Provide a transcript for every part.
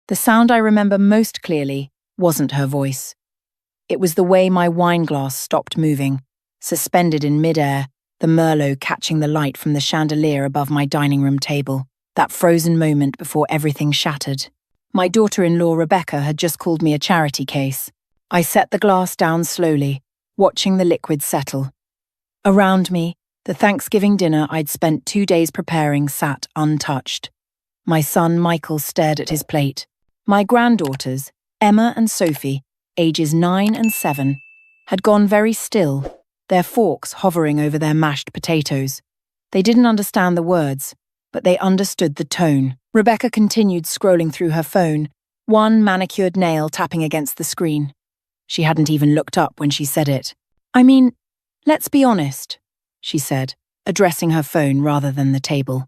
The sound I remember most clearly wasn't her voice. It was the way my wine glass stopped moving, suspended in midair, the Merlot catching the light from the chandelier above my dining room table, that frozen moment before everything shattered. My daughter-in-law Rebecca had just called me a charity case. I set the glass down slowly, watching the liquid settle. Around me, the Thanksgiving dinner I'd spent 2 days preparing sat untouched. My son Michael stared at his plate. My granddaughters, Emma and Sophie, ages 9 and 7, had gone very still, their forks hovering over their mashed potatoes. They didn't understand the words, but they understood the tone. Rebecca continued scrolling through her phone, one manicured nail tapping against the screen. She hadn't even looked up when she said it. "I mean, let's be honest," she said, addressing her phone rather than the table.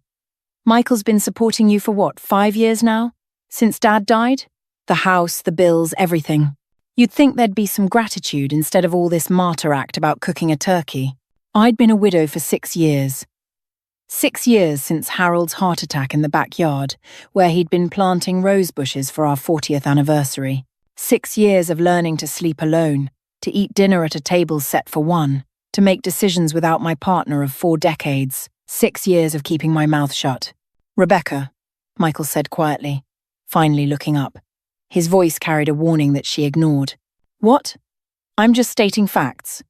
"Michael's been supporting you for what, 5 years now? Since Dad died? The house, the bills, everything. You'd think there'd be some gratitude instead of all this martyr act about cooking a turkey. I'd been a widow for 6 years. 6 years since Harold's heart attack in the backyard, where he'd been planting rose bushes for our 40th anniversary. 6 years of learning to sleep alone, to eat dinner at a table set for one, to make decisions without my partner of 4 decades. 6 years of keeping my mouth shut." "Rebecca," Michael said quietly, finally looking up. His voice carried a warning that she ignored. "What? I'm just stating facts.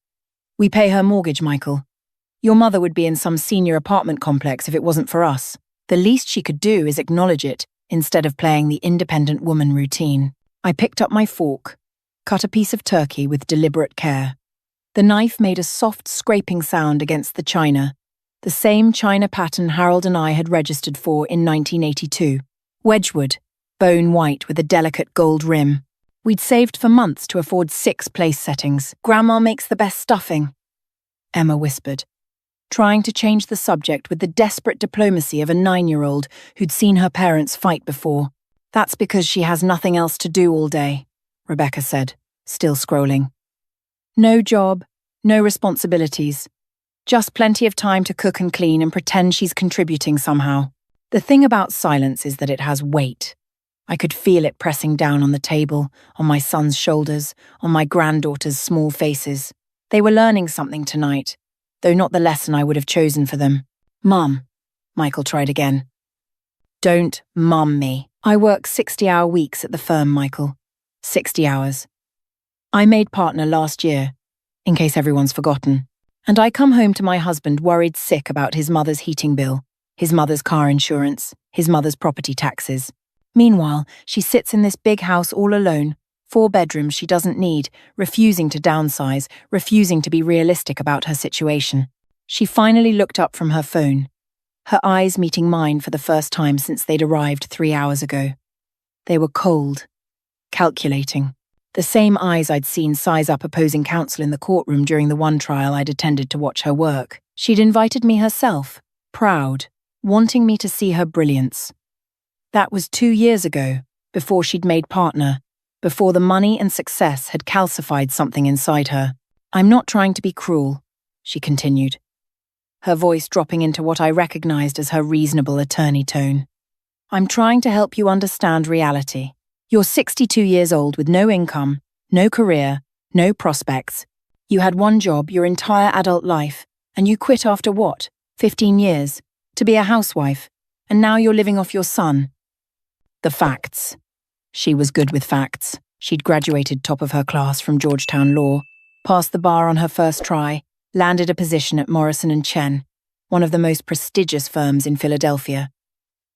We pay her mortgage, Michael. Your mother would be in some senior apartment complex if it wasn't for us. The least she could do is acknowledge it instead of playing the independent woman routine." I picked up my fork, cut a piece of turkey with deliberate care. The knife made a soft scraping sound against the china, the same china pattern Harold and I had registered for in 1982. Wedgwood, bone white with a delicate gold rim. We'd saved for months to afford 6 place settings. "Grandma makes the best stuffing," Emma whispered, trying to change the subject with the desperate diplomacy of a 9-year-old who'd seen her parents fight before. "That's because she has nothing else to do all day," Rebecca said, still scrolling. "No job, no responsibilities. Just plenty of time to cook and clean and pretend she's contributing somehow. The thing about silence is that it has weight. I could feel it pressing down on the table, on my son's shoulders, on my granddaughter's small faces. They were learning something tonight, though not the lesson I would have chosen for them. "Mum," Michael tried again. "Don't mum me. I work 60-hour weeks at the firm, Michael. 60 hours. I made partner last year, in case everyone's forgotten. And I come home to my husband worried sick about his mother's heating bill, his mother's car insurance, his mother's property taxes. Meanwhile, she sits in this big house all alone, 4 bedrooms she doesn't need, refusing to downsize, refusing to be realistic about her situation." She finally looked up from her phone, her eyes meeting mine for the first time since they'd arrived 3 hours ago. They were cold, calculating. The same eyes I'd seen size up opposing counsel in the courtroom during the one trial I'd attended to watch her work. She'd invited me herself, proud, wanting me to see her brilliance. That was 2 years ago, before she'd made partner, before the money and success had calcified something inside her. "I'm not trying to be cruel," she continued, her voice dropping into what I recognized as her reasonable attorney tone. "I'm trying to help you understand reality. You're 62 years old with no income, no career, no prospects. You had one job your entire adult life, and you quit after what, 15 years, to be a housewife, and now you're living off your son." The facts. She was good with facts. She'd graduated top of her class from Georgetown Law, passed the bar on her first try, landed a position at Morrison & Chen, one of the most prestigious firms in Philadelphia.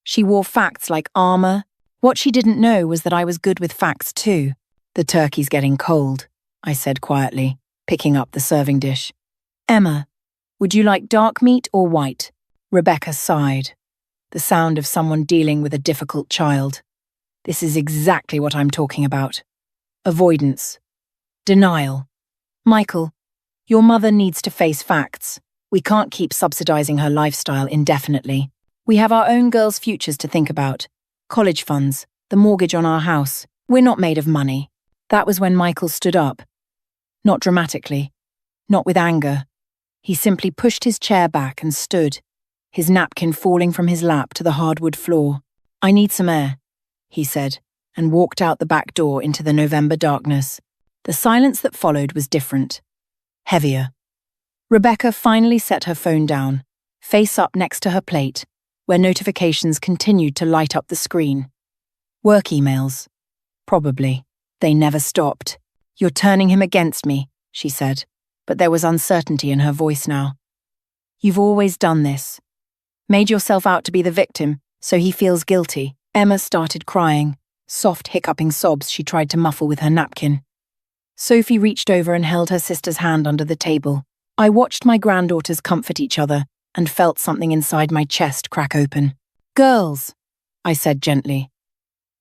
She wore facts like armor. What she didn't know was that I was good with facts too. "The turkey's getting cold," I said quietly, picking up the serving dish. "Emma, would you like dark meat or white?" Rebecca sighed, the sound of someone dealing with a difficult child. "This is exactly what I'm talking about. Avoidance. Denial. Michael, your mother needs to face facts. We can't keep subsidizing her lifestyle indefinitely. We have our own girls' futures to think about. College funds, the mortgage on our house. We're not made of money." That was when Michael stood up. Not dramatically, not with anger. He simply pushed his chair back and stood, his napkin falling from his lap to the hardwood floor. "I need some air," he said, and walked out the back door into the November darkness. The silence that followed was different, heavier. Rebecca finally set her phone down, face up next to her plate, where notifications continued to light up the screen. Work emails. Probably. They never stopped. "You're turning him against me," she said, but there was uncertainty in her voice now. "You've always done this. Made yourself out to be the victim, so he feels guilty." Emma started crying, soft hiccuping sobs she tried to muffle with her napkin. Sophie reached over and held her sister's hand under the table. I watched my granddaughters comfort each other and felt something inside my chest crack open. "Girls," I said gently,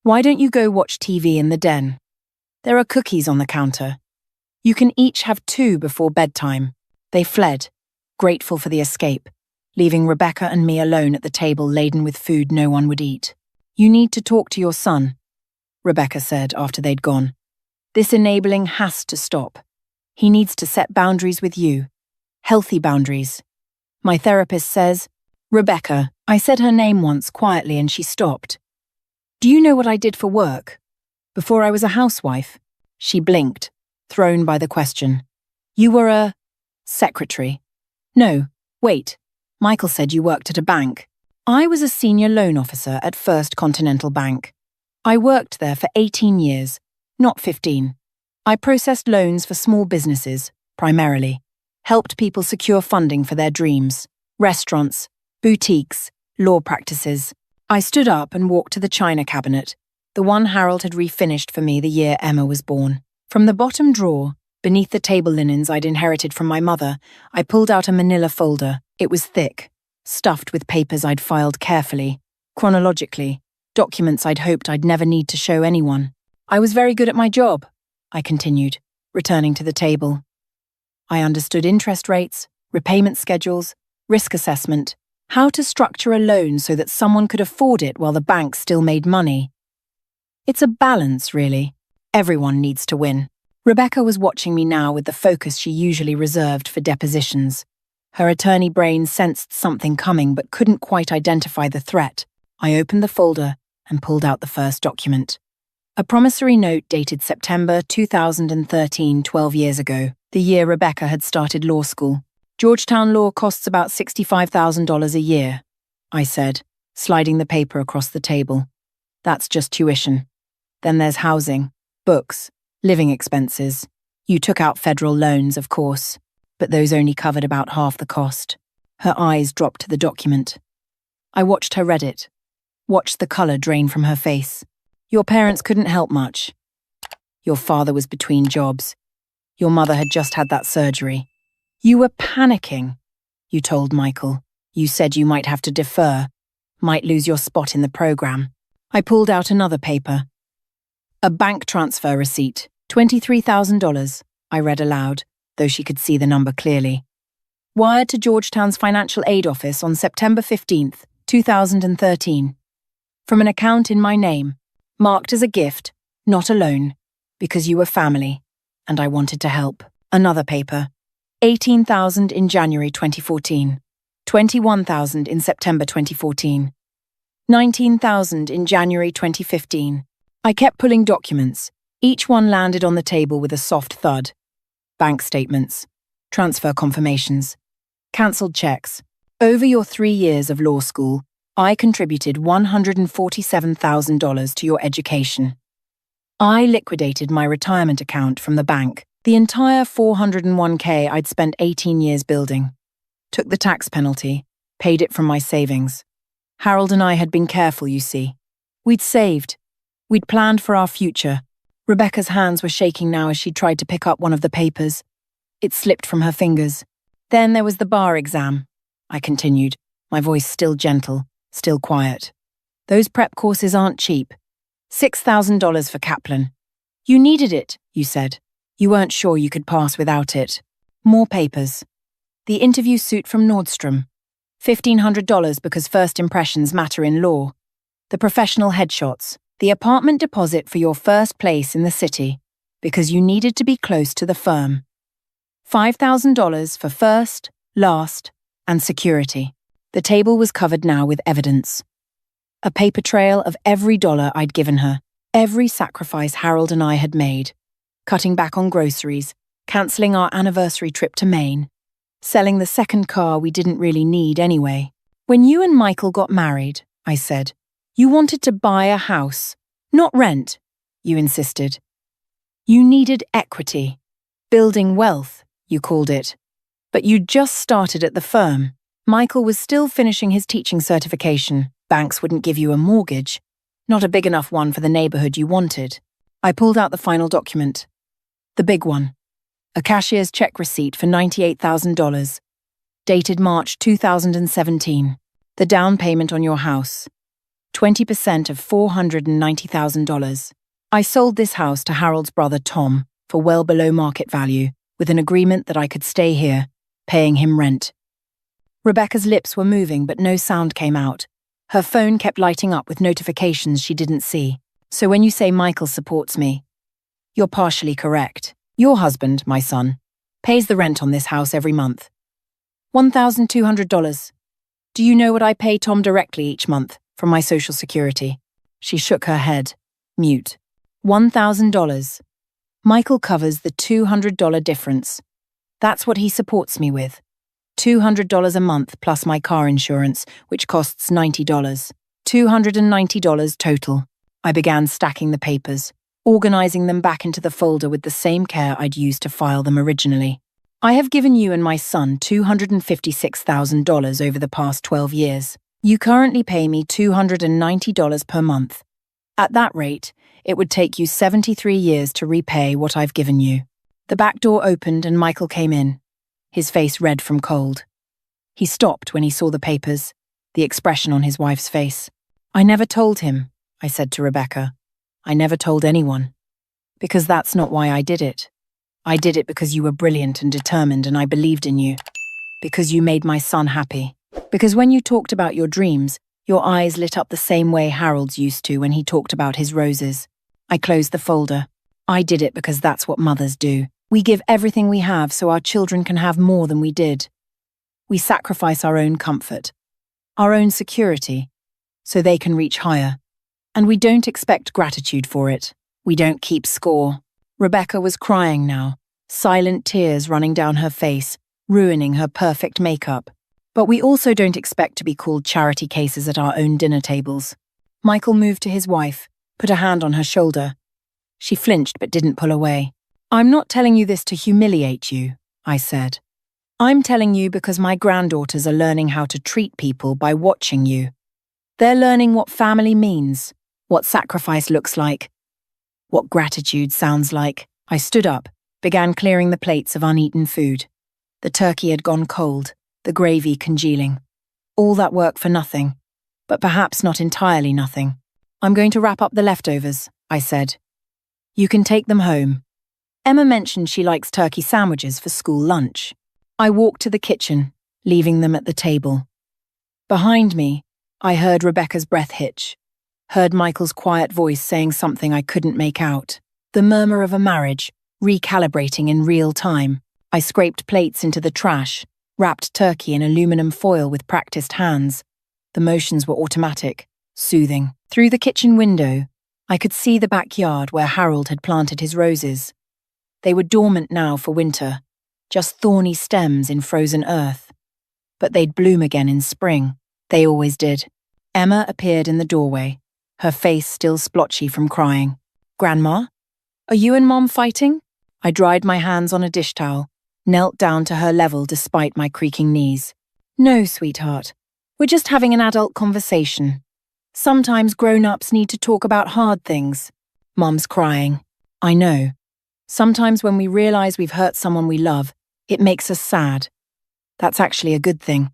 "why don't you go watch TV in the den? There are cookies on the counter. You can each have 2 before bedtime." They fled, grateful for the escape, leaving Rebecca and me alone at the table laden with food no one would eat. "You need to talk to your son," Rebecca said after they'd gone. "This enabling has to stop. He needs to set boundaries with you. Healthy boundaries. My therapist says..." "Rebecca," I said her name once quietly and she stopped. "Do you know what I did for work? Before I was a housewife?" She blinked, thrown by the question. "You were a secretary." "No, wait. Michael said you worked at a bank." "I was a senior loan officer at First Continental Bank. I worked there for 18 years, not 15. I processed loans for small businesses, primarily. Helped people secure funding for their dreams. Restaurants, boutiques, law practices." I stood up and walked to the china cabinet, the one Harold had refinished for me the year Emma was born. From the bottom drawer, beneath the table linens I'd inherited from my mother, I pulled out a manila folder. It was thick, stuffed with papers I'd filed carefully, chronologically, documents I'd hoped I'd never need to show anyone. "I was very good at my job," I continued, returning to the table. "I understood interest rates, repayment schedules, risk assessment, how to structure a loan so that someone could afford it while the bank still made money. It's a balance, really. Everyone needs to win." Rebecca was watching me now with the focus she usually reserved for depositions. Her attorney brain sensed something coming but couldn't quite identify the threat. I opened the folder and pulled out the first document. A promissory note dated September 2013, 12 years ago, the year Rebecca had started law school. "Georgetown Law costs about $65,000 a year," I said, sliding the paper across the table. "That's just tuition. Then there's housing, books, living expenses. You took out federal loans, of course, but those only covered about half the cost." Her eyes dropped to the document. I watched her read it, watched the colour drain from her face. "Your parents couldn't help much. Your father was between jobs. Your mother had just had that surgery. You were panicking. You told Michael. You said you might have to defer, might lose your spot in the program." I pulled out another paper. "A bank transfer receipt, $23,000, I read aloud, though she could see the number clearly. "Wired to Georgetown's financial aid office on September 15th, 2013. From an account in my name, marked as a gift, not a loan, because you were family, and I wanted to help." Another paper. $18,000 in January 2014, $21,000 in September 2014, $19,000 in January 2015. I kept pulling documents. Each one landed on the table with a soft thud. Bank statements, transfer confirmations, cancelled checks. "Over your 3 years of law school, I contributed $147,000 to your education. I liquidated my retirement account from the bank, the entire $401k I'd spent 18 years building. Took the tax penalty, paid it from my savings. Harold and I had been careful, you see. We'd saved. We'd planned for our future." Rebecca's hands were shaking now as she tried to pick up one of the papers. It slipped from her fingers. "Then there was the bar exam," I continued, my voice still gentle, still quiet. "Those prep courses aren't cheap. $6,000 for Kaplan. You needed it, you said. You weren't sure you could pass without it. More papers. The interview suit from Nordstrom. $1,500 because first impressions matter in law. The professional headshots. The apartment deposit for your first place in the city, because you needed to be close to the firm. $5,000 for first, last, and security." The table was covered now with evidence. A paper trail of every dollar I'd given her, Every sacrifice Harold and I had made, cutting back on groceries, cancelling our anniversary trip to Maine, selling the second car we didn't really need anyway. When you and Michael got married, I said, you wanted to buy a house, not rent, you insisted. You needed equity, building wealth, you called it. But you'd just started at the firm. Michael was still finishing his teaching certification. Banks wouldn't give you a mortgage, not a big enough one for the neighborhood you wanted. I pulled out the final document. The big one. A cashier's check receipt for $98,000, dated March 2017. The down payment on your house. 20% of $490,000. I sold this house to Harold's brother Tom for well below market value, with an agreement that I could stay here, paying him rent. Rebecca's lips were moving, but no sound came out. Her phone kept lighting up with notifications she didn't see. So when you say Michael supports me, you're partially correct. Your husband, my son, pays the rent on this house every month. $1,200. Do you know what I pay Tom directly each month from my Social Security? She shook her head, mute. $1,000. Michael covers the $200 difference. That's what he supports me with. $200 a month plus my car insurance, which costs $90. $290 total. I began stacking the papers, organizing them back into the folder with the same care I'd used to file them originally. I have given you and my son $256,000 over the past 12 years. You currently pay me $290 per month. At that rate, it would take you 73 years to repay what I've given you. The back door opened and Michael came in, his face red from cold. He stopped when he saw the papers, the expression on his wife's face. I never told him, I said to Rebecca. I never told anyone. Because that's not why I did it. I did it because you were brilliant and determined and I believed in you. Because you made my son happy. Because when you talked about your dreams, your eyes lit up the same way Harold's used to when he talked about his roses. I closed the folder. I did it because that's what mothers do. We give everything we have so our children can have more than we did. We sacrifice our own comfort, our own security, so they can reach higher. And we don't expect gratitude for it. We don't keep score. Rebecca was crying now, silent tears running down her face, ruining her perfect makeup. But we also don't expect to be called charity cases at our own dinner tables. Michael moved to his wife, put a hand on her shoulder. She flinched but didn't pull away. I'm not telling you this to humiliate you, I said. I'm telling you because my granddaughters are learning how to treat people by watching you. They're learning what family means, what sacrifice looks like, what gratitude sounds like. I stood up, began clearing the plates of uneaten food. The turkey had gone cold, the gravy congealing. All that work for nothing, but perhaps not entirely nothing. I'm going to wrap up the leftovers, I said. You can take them home. Emma mentioned she likes turkey sandwiches for school lunch. I walked to the kitchen, leaving them at the table. Behind me, I heard Rebecca's breath hitch, heard Michael's quiet voice saying something I couldn't make out. The murmur of a marriage, recalibrating in real time. I scraped plates into the trash, wrapped turkey in aluminum foil with practiced hands. The motions were automatic, soothing. Through the kitchen window, I could see the backyard where Harold had planted his roses. They were dormant now for winter, just thorny stems in frozen earth. But they'd bloom again in spring. They always did. Emma appeared in the doorway, her face still splotchy from crying. Grandma? Are you and Mom fighting? I dried my hands on a dish towel, knelt down to her level despite my creaking knees. No, sweetheart. We're just having an adult conversation. Sometimes grown-ups need to talk about hard things. Mom's crying. I know. Sometimes when we realize we've hurt someone we love, it makes us sad. That's actually a good thing.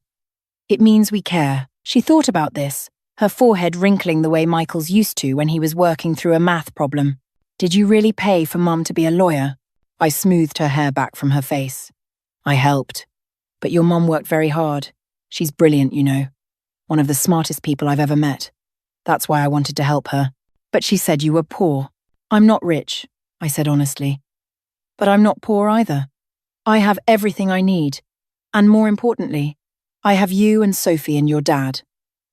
It means we care. She thought about this, her forehead wrinkling the way Michael's used to when he was working through a math problem. Did you really pay for Mum to be a lawyer? I smoothed her hair back from her face. I helped. But your mum worked very hard. She's brilliant, you know. One of the smartest people I've ever met. That's why I wanted to help her. But she said you were poor. I'm not rich, I said honestly. But I'm not poor either. I have everything I need. And more importantly, I have you and Sophie and your dad.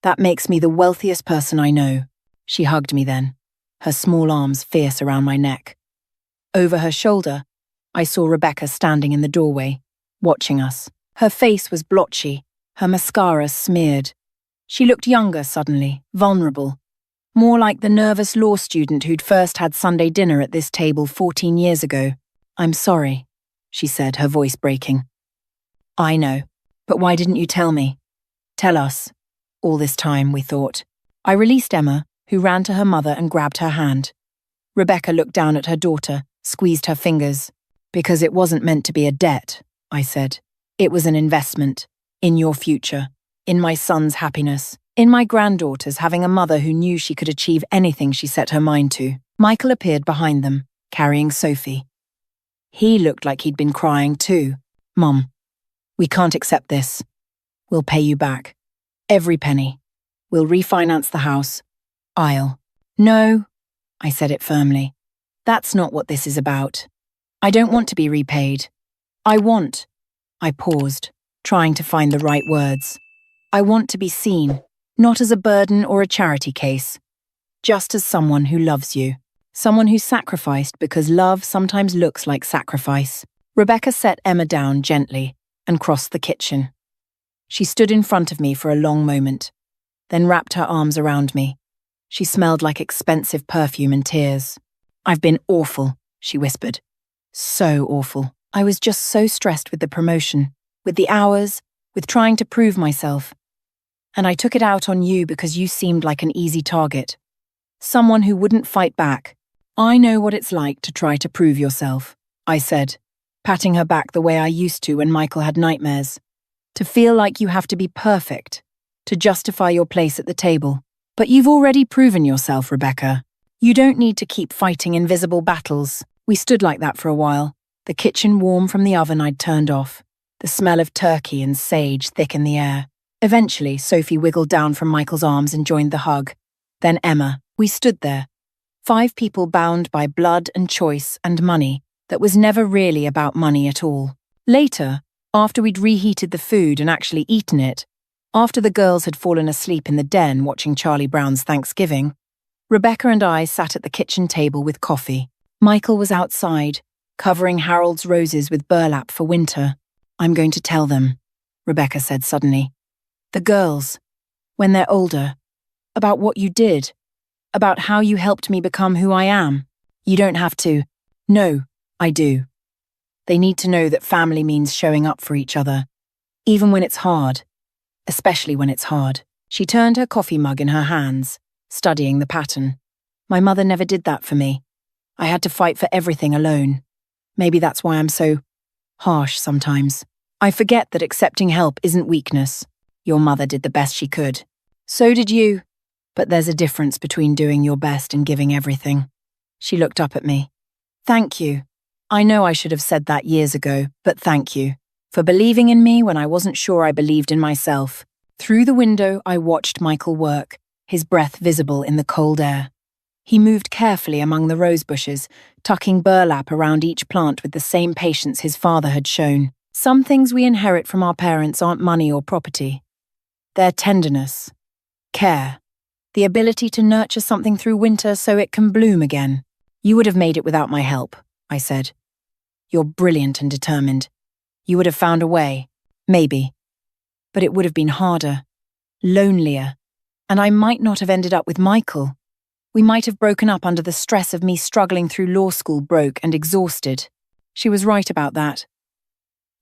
That makes me the wealthiest person I know. She hugged me then. her small arms fierce around my neck. Over her shoulder, I saw Rebecca standing in the doorway, watching us. Her face was blotchy, her mascara smeared. She looked younger suddenly, vulnerable. More like the nervous law student who'd first had Sunday dinner at this table 14 years ago. "I'm sorry," she said, her voice breaking. "I know, but why didn't you tell me? Tell us." All this time, we thought. I released Emma, who ran to her mother and grabbed her hand. Rebecca looked down at her daughter, squeezed her fingers. "Because it wasn't meant to be a debt," I said. "It was an investment. In your future. In my son's happiness. In my granddaughter's having a mother who knew she could achieve anything she set her mind to." Michael appeared behind them, carrying Sophie. He looked like he'd been crying too. "Mum, we can't accept this. We'll pay you back. Every penny. We'll refinance the house. No, I said it firmly. That's not what this is about. I don't want to be repaid. I paused, trying to find the right words. I want to be seen, not as a burden or a charity case, just as someone who loves you, someone who sacrificed because love sometimes looks like sacrifice. Rebecca set Emma down gently and crossed the kitchen. She stood in front of me for a long moment, then wrapped her arms around me. She smelled like expensive perfume and tears. "I've been awful," she whispered. "So awful. I was just so stressed with the promotion, with the hours, with trying to prove myself. And I took it out on you because you seemed like an easy target. Someone who wouldn't fight back. I know what it's like to try to prove yourself," I said, patting her back the way I used to when Michael had nightmares. "To feel like you have to be perfect, to justify your place at the table. But you've already proven yourself, Rebecca. You don't need to keep fighting invisible battles." We stood like that for a while, the kitchen warm from the oven I'd turned off, the smell of turkey and sage thick in the air. Eventually, Sophie wiggled down from Michael's arms and joined the hug. Then Emma. We stood there, 5 people bound by blood and choice and money that was never really about money at all. Later, after we'd reheated the food and actually eaten it, after the girls had fallen asleep in the den watching Charlie Brown's Thanksgiving, Rebecca and I sat at the kitchen table with coffee. Michael was outside, covering Harold's roses with burlap for winter. "I'm going to tell them," Rebecca said suddenly. "The girls, when they're older, about what you did, about how you helped me become who I am. You don't have to." "No, I do. They need to know that family means showing up for each other, even when it's hard, especially when it's hard." She turned her coffee mug in her hands, studying the pattern. "My mother never did that for me. I had to fight for everything alone. Maybe that's why I'm so harsh sometimes. I forget that accepting help isn't weakness. Your mother did the best she could. So did you. But there's a difference between doing your best and giving everything." She looked up at me. "Thank you. I know I should have said that years ago, but thank you for believing in me when I wasn't sure I believed in myself." Through the window, I watched Michael work, his breath visible in the cold air. He moved carefully among the rose bushes, tucking burlap around each plant with the same patience his father had shown. Some things we inherit from our parents aren't money or property. They're tenderness, care, the ability to nurture something through winter so it can bloom again. "You would have made it without my help," I said. "You're brilliant and determined. You would have found a way, maybe. But it would have been harder, lonelier, and I might not have ended up with Michael. We might have broken up under the stress of me struggling through law school broke and exhausted." She was right about that.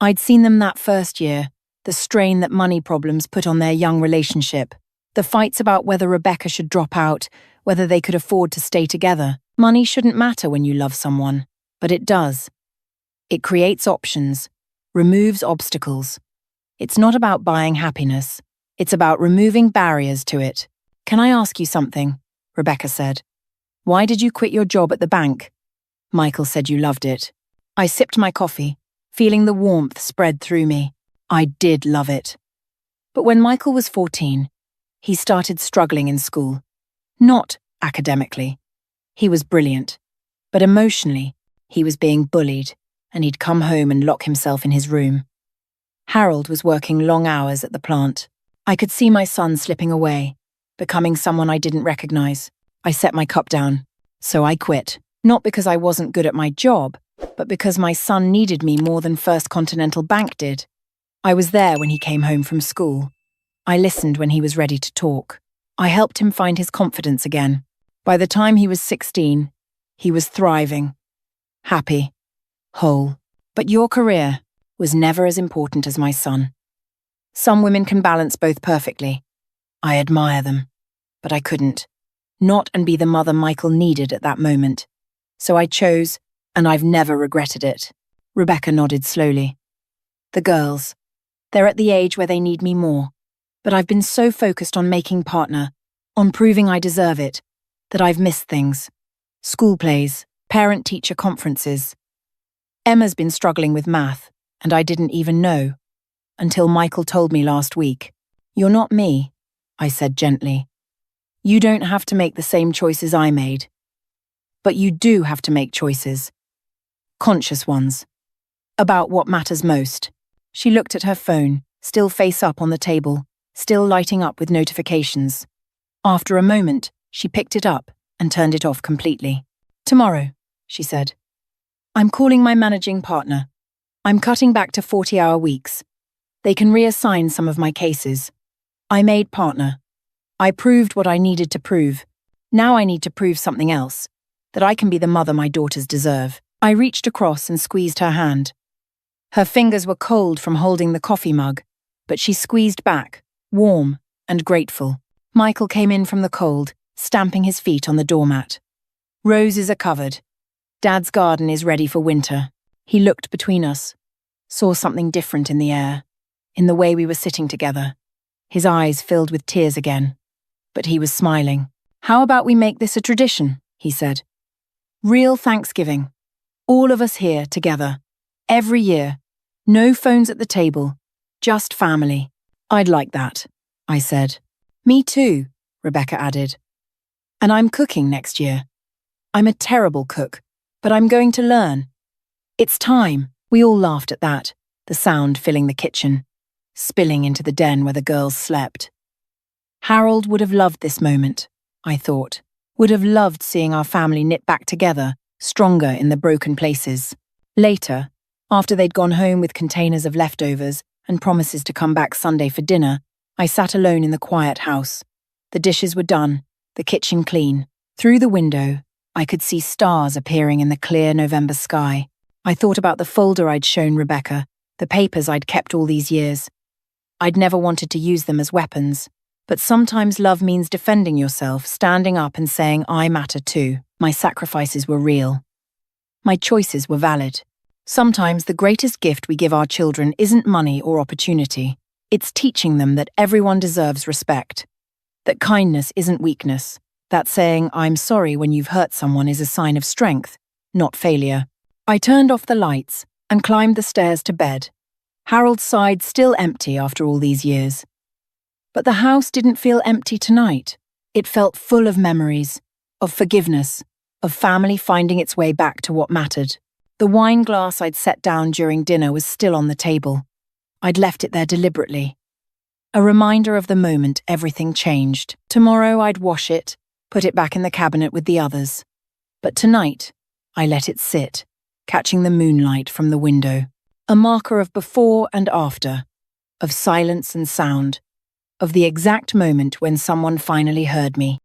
I'd seen them that first year, the strain that money problems put on their young relationship, the fights about whether Rebecca should drop out, whether they could afford to stay together. Money shouldn't matter when you love someone, but it does. It creates options, removes obstacles. It's not about buying happiness. It's about removing barriers to it. "Can I ask you something?" Rebecca said. "Why did you quit your job at the bank? Michael said you loved it." I sipped my coffee, feeling the warmth spread through me. I did love it. But when Michael was 14, he started struggling in school. Not academically. He was brilliant. But emotionally, he was being bullied, and he'd come home and lock himself in his room. Harold was working long hours at the plant. I could see my son slipping away, becoming someone I didn't recognize. I set my cup down. So I quit. Not because I wasn't good at my job, but because my son needed me more than First Continental Bank did. I was there when he came home from school. I listened when he was ready to talk. I helped him find his confidence again. By the time he was 16, he was thriving, happy, whole. But your career was never as important as my son. Some women can balance both perfectly. I admire them, but I couldn't. Not and be the mother Michael needed at that moment. So I chose, and I've never regretted it. Rebecca nodded slowly. The girls. They're at the age where they need me more. But I've been so focused on making partner, on proving I deserve it, that I've missed things. School plays, parent-teacher conferences. Emma's been struggling with math, and I didn't even know. Until Michael told me last week. You're not me, I said gently. You don't have to make the same choices I made. But you do have to make choices. Conscious ones. About what matters most. She looked at her phone, still face up on the table, still lighting up with notifications. After a moment, she picked it up and turned it off completely. Tomorrow, she said. I'm calling my managing partner. I'm cutting back to 40-hour weeks. They can reassign some of my cases. I made partner. I proved what I needed to prove. Now I need to prove something else. That I can be the mother my daughters deserve. I reached across and squeezed her hand. Her fingers were cold from holding the coffee mug, but she squeezed back, warm and grateful. Michael came in from the cold, stamping his feet on the doormat. Roses are covered. Dad's garden is ready for winter. He looked between us, saw something different in the air, in the way we were sitting together. His eyes filled with tears again, but he was smiling. How about we make this a tradition, he said. Real Thanksgiving. All of us here together. Every year. No phones at the table. Just family. I'd like that, I said. Me too, Rebecca added. And I'm cooking next year. I'm a terrible cook, but I'm going to learn. It's time. We all laughed at that, the sound filling the kitchen, spilling into the den where the girls slept. Harold would have loved this moment, I thought. Would have loved seeing our family knit back together, stronger in the broken places. Later, after they'd gone home with containers of leftovers and promises to come back Sunday for dinner, I sat alone in the quiet house. The dishes were done, the kitchen clean. Through the window, I could see stars appearing in the clear November sky. I thought about the folder I'd shown Rebecca, the papers I'd kept all these years. I'd never wanted to use them as weapons. But sometimes love means defending yourself, standing up and saying, I matter too. My sacrifices were real. My choices were valid. Sometimes the greatest gift we give our children isn't money or opportunity. It's teaching them that everyone deserves respect. That kindness isn't weakness. That saying, I'm sorry when you've hurt someone is a sign of strength, not failure. I turned off the lights and climbed the stairs to bed. Harold's side still empty after all these years. But the house didn't feel empty tonight. It felt full of memories, of forgiveness, of family finding its way back to what mattered. The wine glass I'd set down during dinner was still on the table. I'd left it there deliberately. A reminder of the moment everything changed. Tomorrow I'd wash it, put it back in the cabinet with the others. But tonight, I let it sit, catching the moonlight from the window. A marker of before and after, of silence and sound, of the exact moment when someone finally heard me.